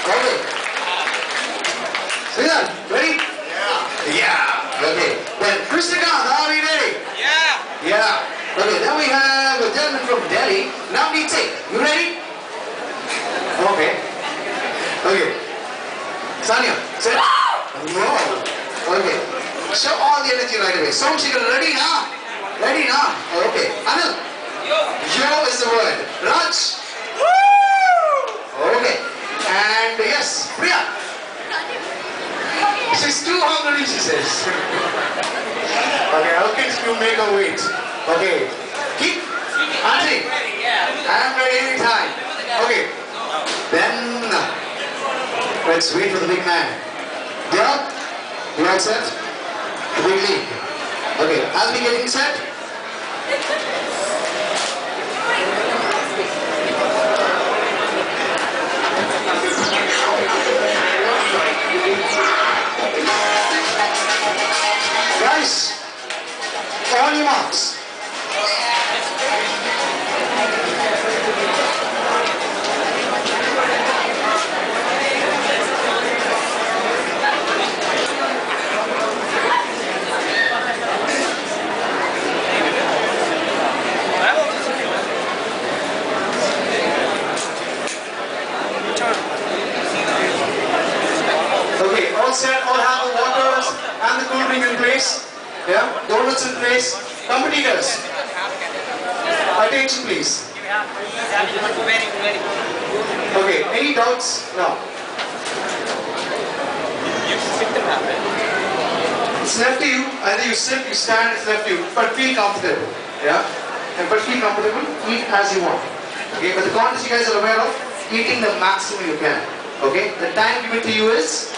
Okay. Sridhar, ready? Yeah. Yeah. Okay. Then Krishnakant, are we ready? Yeah. Yeah. Okay. Then we have a gentleman from Delhi. Now we take. You ready? Okay. Okay. Sanya, sit. No. Okay. Show all the energy right away. Somshikar, ready now? Ready now? Okay. Anil. Yo is the word. Raj. Okay. And yes, Priya. She's too hungry, she says. Okay, how can you make her wait? Okay. Keep answering. I'm ready anytime. Okay. Then let's wait for the big man. Yeah? You all set? The big league. Okay, as we getting set. Guys, on your marks. Okay, all set, all have the waters and the cool drink in place. Yeah, donuts in place. Competitors, attention please. Okay, any doubts? No. It's left to you. Either you sit, you stand, it's left to you. But feel comfortable. Yeah? And but feel comfortable, eat as you want. Okay, but the contest you guys are aware of, eating the maximum you can. Okay? The time given to you is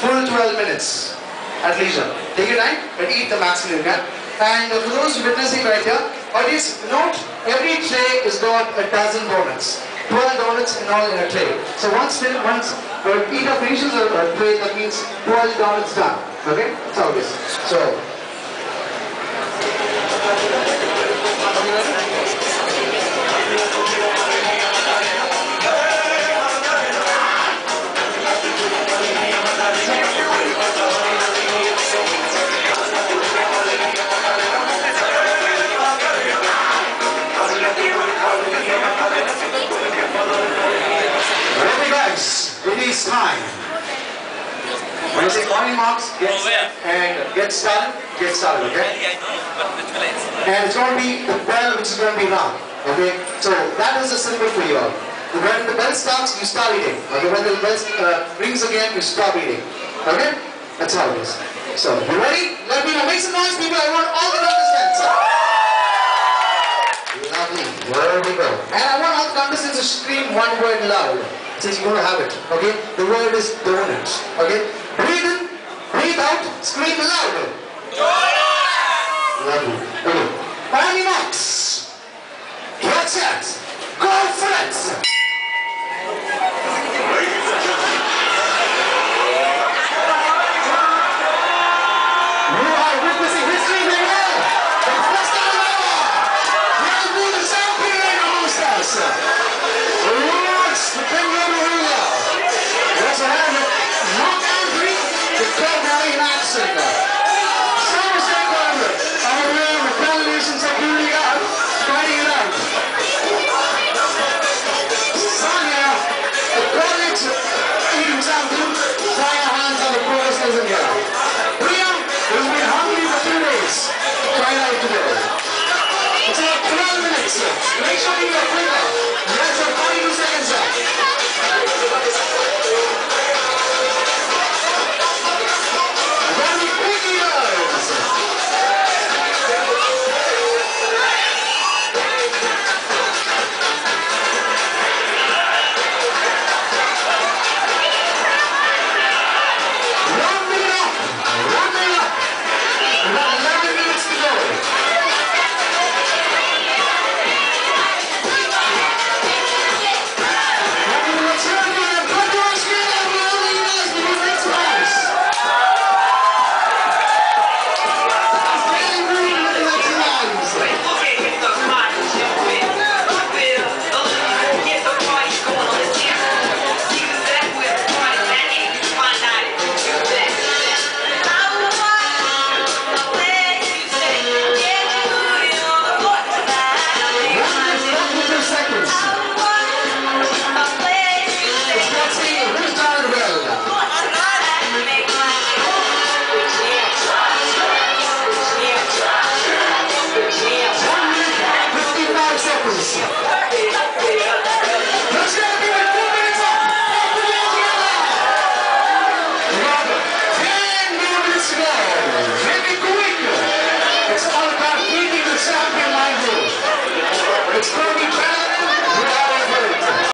full 12 minutes at leisure. Take your time, but eat the maximum you can. And for those witnessing right here, audience, note every tray is got a dozen donuts. 12 donuts in all in a tray. So once eater finishes a tray, that means 12 donuts done. Okay? That's how it is. So. It is time. When I say coin marks, get started, okay? And it's going to be the bell which is going to be rung, okay? So that is a symbol for you all. When the bell starts, you start eating. Okay? When the bell rings again, you stop eating. Okay? That's how it is. So, you ready? Let me know. Make some noise, people. I want all the contestants. Lovely. There we go. And I want all the contestants to scream one word loud. Since you're going to have it, okay? The word is donut, okay? Breathe in, breathe out, scream louder. Donut! Lovely. Okay. On your marks. Get set. Go for it!